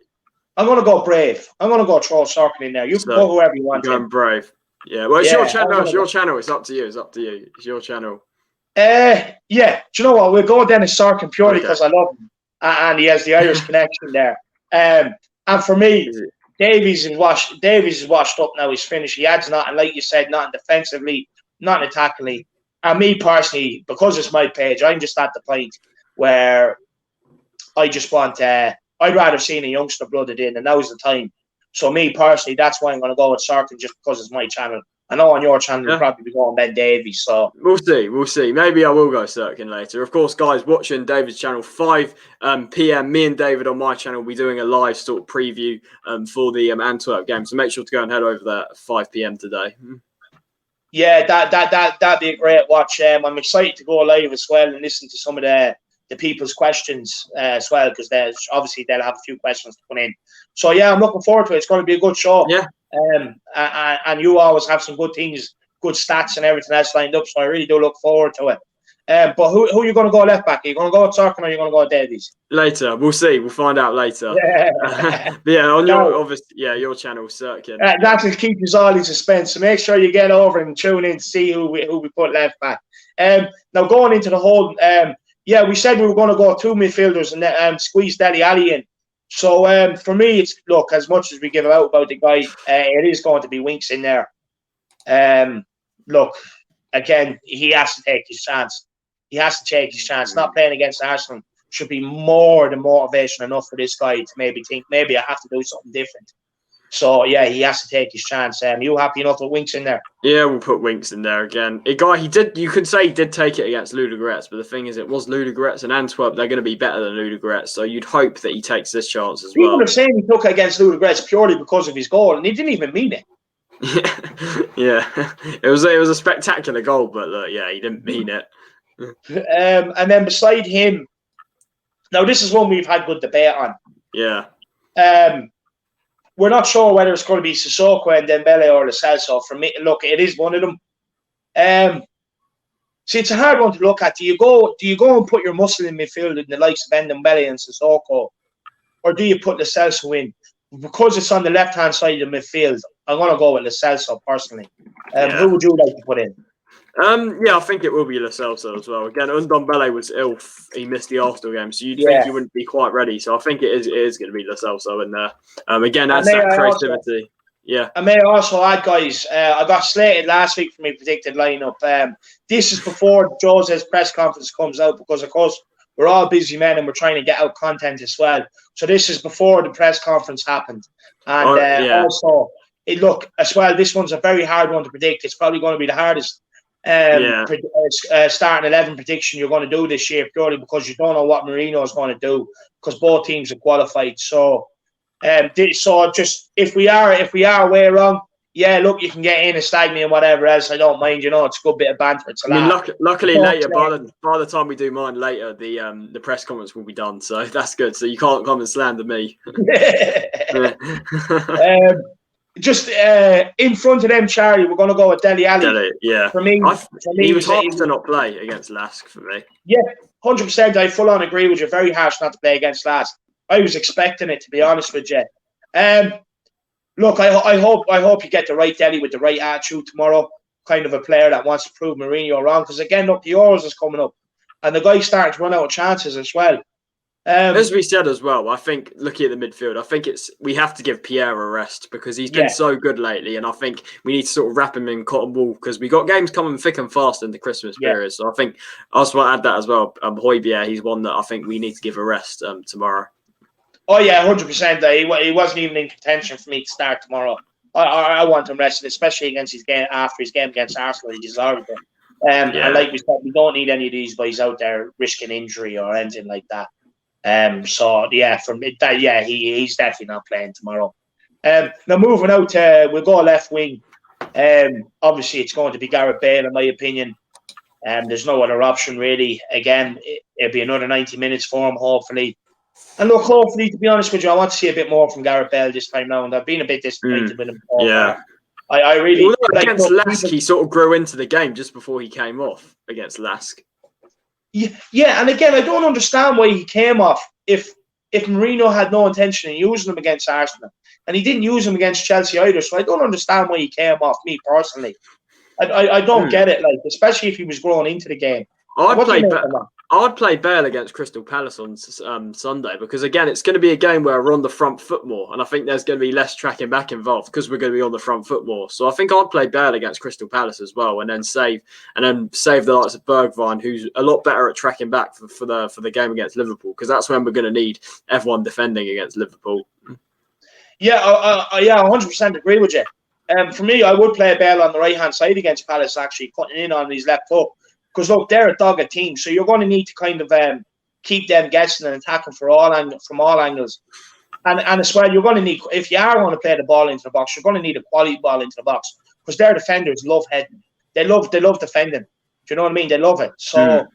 I'm going to go brave. I'm going to go throw Sirkin in there. You can go whoever you want. I'm brave. Yeah, well, it's your channel. It's your channel. It's up to you. It's your channel. Do you know what? We'll go Dennis Sirkin purely because I love him and he has the Irish connection there. And for me, Davies is washed up now. He's finished. He adds nothing, like you said, nothing defensively, nothing attackingly. And me personally, because it's my page, I'm just at the point where I just want. I'd rather see a youngster blooded in, and now's the time. So me personally, that's why I'm going to go with Sirkin, just because it's my channel. I know on your channel you'll probably be going Ben Davies, so we'll see. Maybe I will go Sirkin later. Of course, guys, watching David's channel 5 p.m. Me and David on my channel will be doing a live sort of preview for the Antwerp game. So make sure to go and head over there at 5 p.m. today. Yeah, that'd be a great watch. I'm excited to go live as well and listen to some of the people's questions as well, because they'll have a few questions to put in. So yeah, I'm looking forward to it. It's going to be a good show. Yeah. And you always have some good things, good stats and everything else lined up. So I really do look forward to it. But who are you going to go left back? Are you going to go with Sirkin or are you going to go with Davies? Later, we'll see. We'll find out later. On your channel, Sirkin. That will keep us all in suspense. So make sure you get over and tune in to see who we put left back. Now going into the whole, we said we were going to go 2 midfielders and squeeze Dele Alli in. So for me, it's look, as much as we give out about the guy, it is going to be Winks in there. Look, again, he has to take his chance. Not playing against Arsenal should be more than motivation enough for this guy to maybe think, maybe I have to do something different. So, yeah, he has to take his chance. You happy enough with Winks in there? Yeah, we'll put Winks in there again. You could say he did take it against Ludogorets, but the thing is, it was Ludogorets and Antwerp. They're going to be better than Ludogorets, so you'd hope that he takes this chance as well. People are saying he took it against Ludogorets purely because of his goal, and he didn't even mean it. Yeah. It was a spectacular goal, but he didn't mean it. And then beside him, now this is one we've had good debate on. Yeah. We're not sure whether it's going to be Sissoko and Dembele or Lo Celso. For me, look, it is one of them. See, it's a hard one to look at. Do you go and put your muscle in midfield in the likes of Dembele and Sissoko, or do you put Lo Celso in? Because it's on the left-hand side of the midfield, I'm going to go with Lo Celso personally. Who would you like to put in? I think it will be Lo Celso as well. Again, Ndombele was ill. He missed the Arsenal game, so you'd think he wouldn't be quite ready. So I think it is going to be Lo Celso in there. Again, that's that creativity. I may also add, guys, I got slated last week for my predicted lineup. This is before Jose's press conference comes out because, of course, we're all busy men and we're trying to get out content as well. So this is before the press conference happened. And also, as well, this one's a very hard one to predict. It's probably going to be the hardest starting 11 prediction you're going to do this year, purely because you don't know what Mourinho is going to do, because both teams are qualified. So just if we are way wrong, yeah, look, you can get in and stag me and whatever else. I don't mind, it's a good bit of banter. It's a I mean, laugh. luckily later, by the time we do mine later, the press conference will be done, so that's good. So you can't come and slander me. Just in front of them, Charlie, we're going to go with Dele Alli. Yeah. For me, he was harsh to not play against Laegue for me. Yeah, 100%. I full on agree with you. Very harsh not to play against Laegue. I was expecting it, to be honest with you. Look, I hope you get the right Dele with the right attitude tomorrow. Kind of a player that wants to prove Mourinho wrong. Because again, look, the Euros is coming up, and the guy's starting to run out of chances as well. As we said as well, I think looking at the midfield, I think we have to give Pierre a rest because he's been so good lately, and I think we need to sort of wrap him in cotton wool because we got games coming thick and fast in the Christmas period. So I think I also want to add that as well. Højbjerg, he's one that I think we need to give a rest tomorrow. Oh yeah, 100%. He wasn't even in contention for me to start tomorrow. I want him rested, especially against his game after his game against Arsenal. He deserved it. And like we said, we don't need any of these guys out there risking injury or anything like that. So yeah, he's definitely not playing tomorrow. Now moving out we'll go left wing. Obviously it's going to be Gareth Bale in my opinion. There's no other option really. Again, it'll be another 90 minutes for him, hopefully. And look, hopefully, to be honest with you, I want to see a bit more from Gareth Bale this time round. I've been a bit disappointed with him. I really against Laegue, he sort of grew into the game just before he came off against Laegue. Yeah, and again, I don't understand why he came off if Mourinho had no intention of using him against Arsenal, and he didn't use him against Chelsea either. So I don't understand why he came off. Me personally, I don't get it. Like, especially if he was growing into the game. I'd play Bale against Crystal Palace on Sunday because, again, it's going to be a game where we're on the front foot more, and I think there's going to be less tracking back involved because we're going to be on the front foot more. So I think I'd play Bale against Crystal Palace as well, and then save the likes of Bergwijn, who's a lot better at tracking back for the game against Liverpool, because that's when we're going to need everyone defending against Liverpool. Yeah, 100% agree with you. For me, I would play Bale on the right hand side against Palace, actually cutting in on his left foot. Because look, they're a dogged team, so you're going to need to kind of keep them guessing and attacking from all angles. And as well, you're going to need, if you are going to play the ball into the box, you're going to need a quality ball into the box because their defenders love heading. They love defending. Do you know what I mean? They love it. So,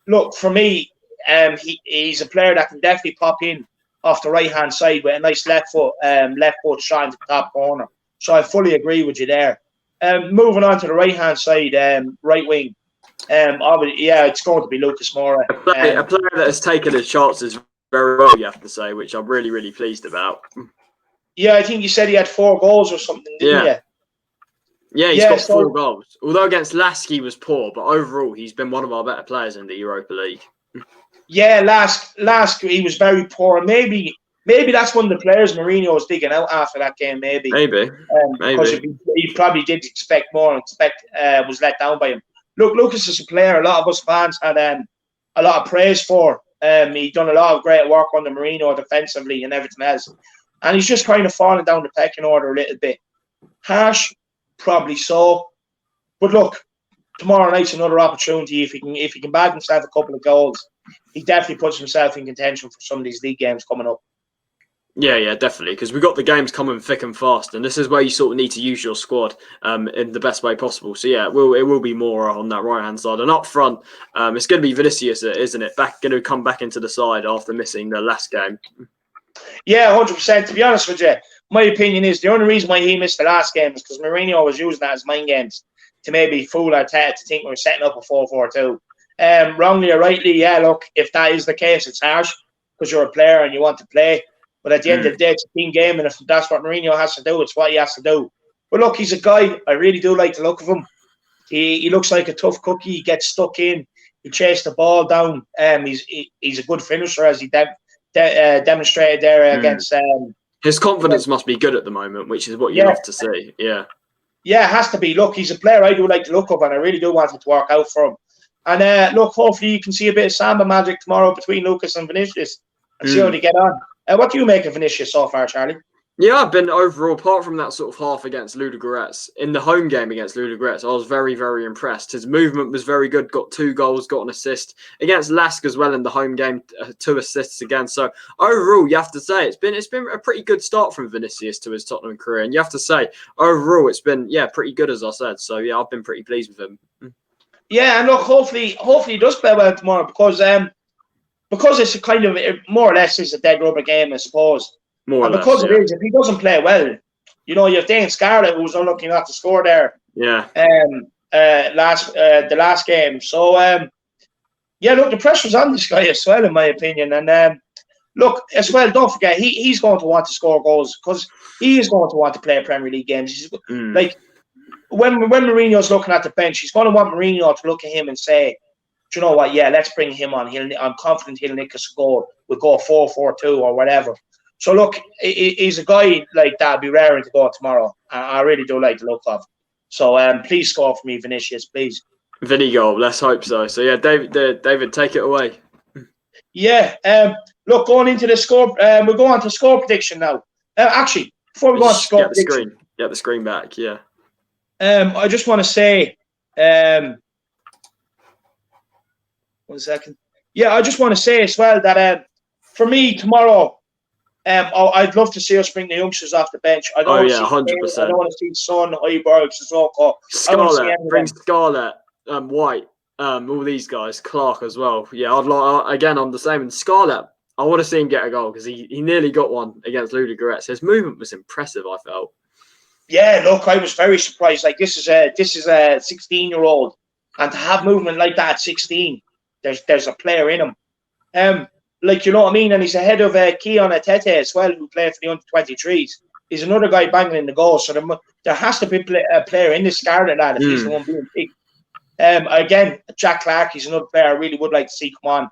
look, for me, he's a player that can definitely pop in off the right hand side with a nice left foot shot into the top corner. So I fully agree with you there. Moving on to the right hand side, right wing. It's going to be Lucas Moura. A player that has taken his chances very well, you have to say, which I'm really, really pleased about. Yeah, I think you said he had 4 goals or something, didn't you? Yeah, he's got 4 goals. Although against Laegue he was poor, but overall he's been one of our better players in the Europa League. Yeah, Laegue he was very poor. Maybe that's one of the players Mourinho was digging out after that game. Maybe. Because he probably did expect more and was let down by him. Look, Lucas is a player a lot of us fans had a lot of praise for. He done a lot of great work under Mourinho defensively and everything else. And he's just kind of falling down the pecking order a little bit. Harsh, probably so. But look, tomorrow night's another opportunity. If he can bag himself a couple of goals, he definitely puts himself in contention for some of these league games coming up. Yeah, definitely. Because we've got the games coming thick and fast, and this is where you sort of need to use your squad in the best way possible. So yeah, it will be more on that right hand side, and up front, it's going to be Vinicius, isn't it? Going to come back into the side after missing the last game. Yeah, 100%. To be honest with you, my opinion is the only reason why he missed the last game is because Mourinho was using that as mind games to maybe fool Arteta to think we were setting up a 4-4-2. Wrongly or rightly, yeah. Look, if that is the case, it's harsh because you're a player and you want to play. But at the end of the day, it's a team game, and if that's what Mourinho has to do, it's what he has to do. But look, he's a guy, I really do like the look of him. He looks like a tough cookie. He gets stuck in. He chased the ball down. He's a good finisher, as he demonstrated there against... His confidence must be good at the moment, which is what you love to see. Yeah, it has to be. Look, he's a player I do like the look of, and I really do want it to work out for him. And look, hopefully you can see a bit of samba magic tomorrow between Lucas and Vinicius and see how they get on. What do you make of Vinicius so far, Charlie? Yeah, I've been overall, apart from that sort of half against Ludogorets, in the home game against Ludogorets, I was very, very impressed. His movement was very good, got 2 goals, got an assist. Against Laegue as well in the home game, 2 assists again. So overall, you have to say, it's been a pretty good start from Vinicius to his Tottenham career. And you have to say, overall, it's been, pretty good, as I said. So yeah, I've been pretty pleased with him. Yeah, and look, hopefully he does play well tomorrow because it's a kind of, more or less is a dead rubber game, I suppose. More or less, because it is, if he doesn't play well, you have Dane Scarlett, who was unlucky not to score there. Yeah. The last game. So look, the pressure's on this guy as well, in my opinion. And look, as well, don't forget, he's going to want to score goals because he is going to want to play Premier League games. Like when Mourinho's looking at the bench, he's going to want Mourinho to look at him and say, do you know what? Yeah, let's bring him on. I'm confident he'll nick us a goal. We'll go 4-4-2 or whatever. So look, he's a guy like that. I'll be raring to go tomorrow. I really do like the look of. So please score for me, Vinicius, please. Vinny goal. Let's hope so. So yeah, David, take it away. Yeah. Look, going into the score, we'll go on to score prediction now. Actually, before we go on to score prediction, get the screen back. Yeah. I just want to say, 1 second. Yeah, I just want to say as well that for me tomorrow, I'd love to see us bring the youngsters off the bench. I don't want to see 100%. I don't want to see Son, Højbjerg, Sissoko. Scarlett, bring Scarlett, White, all these guys, Clark as well. Yeah, I'm the same. And Scarlett, I want to see him get a goal because he nearly got one against Ludogorets. His movement was impressive, I felt. Yeah, look, I was very surprised. Like this is a 16-year-old, and to have movement like that at 16, there's a player in him. Like, you know what I mean? And he's ahead of Keon Atete as well, who played for the under-23s. He's another guy banging in the goal. So there has to be a player in this Scarlet lad if he's the one being picked. Again, Jack Clark, he's another player I really would like to see come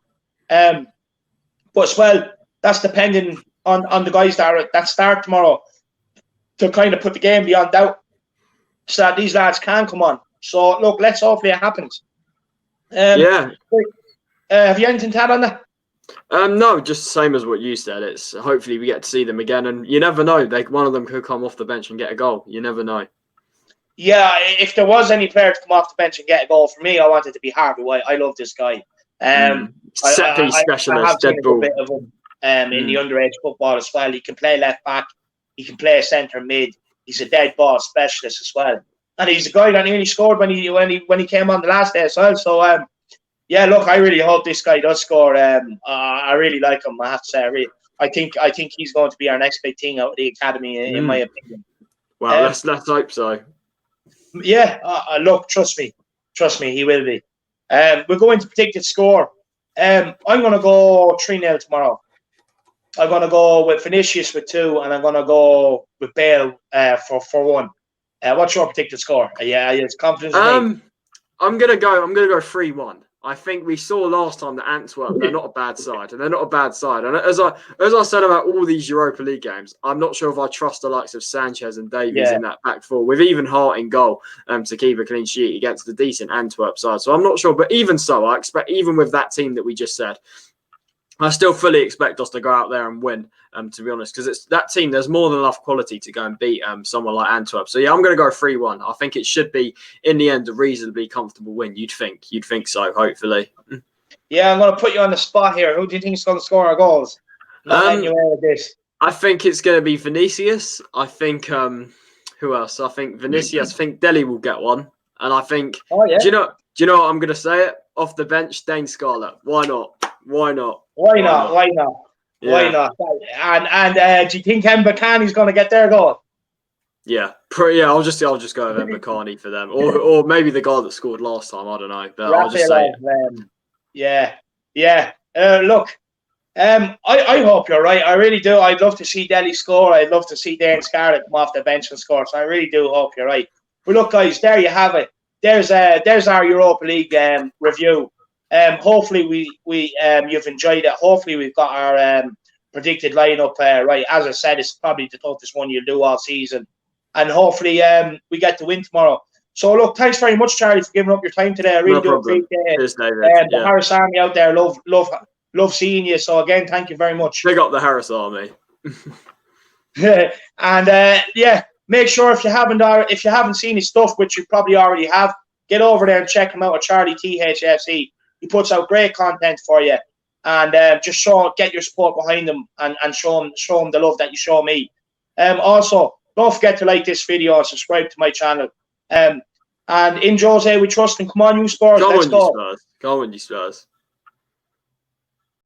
on. But as well, that's depending on the guys that start tomorrow to kind of put the game beyond doubt so that these lads can come on. So, look, let's hopefully it happens. Have you anything to add on that? No, just the same as what you said. It's hopefully we get to see them again, and you never know. One of them could come off the bench and get a goal. You never know. Yeah, if there was any player to come off the bench and get a goal for me, I wanted to be Harvey White. I love this guy. Set piece specialist, I have seen Deadpool. a bit of him in the underage football as well. He can play left back. He can play centre mid. He's a dead ball specialist as well, and he's a guy that nearly scored when he came on the last day as well. So yeah, look, I really hope this guy does score. I really like him. I have to say, I think he's going to be our next big thing out of the academy, in my opinion. Well, let's hope so. Yeah, look, trust me, he will be. We're going to predicted score. I'm going to go 3-0 tomorrow. I'm going to go with Vinicius with 2, and I'm going to go with Bale for 1. What's your predicted score? Yeah, it's confidence. I'm gonna go 3-1. I think we saw last time that Antwerp, they're not a bad side, and they're not a bad side. And as I said about all these Europa League games, I'm not sure if I trust the likes of Sanchez and Davies in that back four, with even Hart in goal to keep a clean sheet against the decent Antwerp side. So I'm not sure, but even so, I expect, even with that team that we just said, I still fully expect us to go out there and win, to be honest, because it's that team, there's more than enough quality to go and beat someone like Antwerp. So, yeah, I'm going to go 3-1. I think it should be, in the end, a reasonably comfortable win. You'd think so, hopefully. Yeah, I'm going to put you on the spot here. Who do you think is going to score our goals? Not letting you out of this. I think it's going to be Vinicius. I think, who else? I think Vinicius. I think Dele will get one. And I think, do you know what I'm going to say it? Off the bench, Dane Scarlett. Why not? Why not? Yeah. And do you think Mbakani's going to get their goal? Yeah, I'll just go with Mbakani for them, or maybe the guy that scored last time. I don't know, but I'll just say yeah. Look, I hope you're right. I really do. I'd love to see Dele score. I'd love to see Dane Scarlett come off the bench and score. So I really do hope you're right. But look, guys, there you have it. There's our Europa League review. Hopefully you've enjoyed it. Hopefully we've got our predicted lineup right. As I said, it's probably the toughest one you'll do all season, and hopefully we get to win tomorrow. So look, thanks very much, Charlie, for giving up your time today. I really do appreciate it. Cheers, David. The Harris Army out there love seeing you. So again, thank you very much. Big up the Harris Army. And yeah, make sure if you haven't seen his stuff, which you probably already have, get over there and check him out at Charlie Thfc. He puts out great content for you, and just get your support behind him, and show him the love that you show me. Also, don't forget to like this video and subscribe to my channel. And in Jose we trust, and come on, you Spurs, let's go. Go on, you Spurs.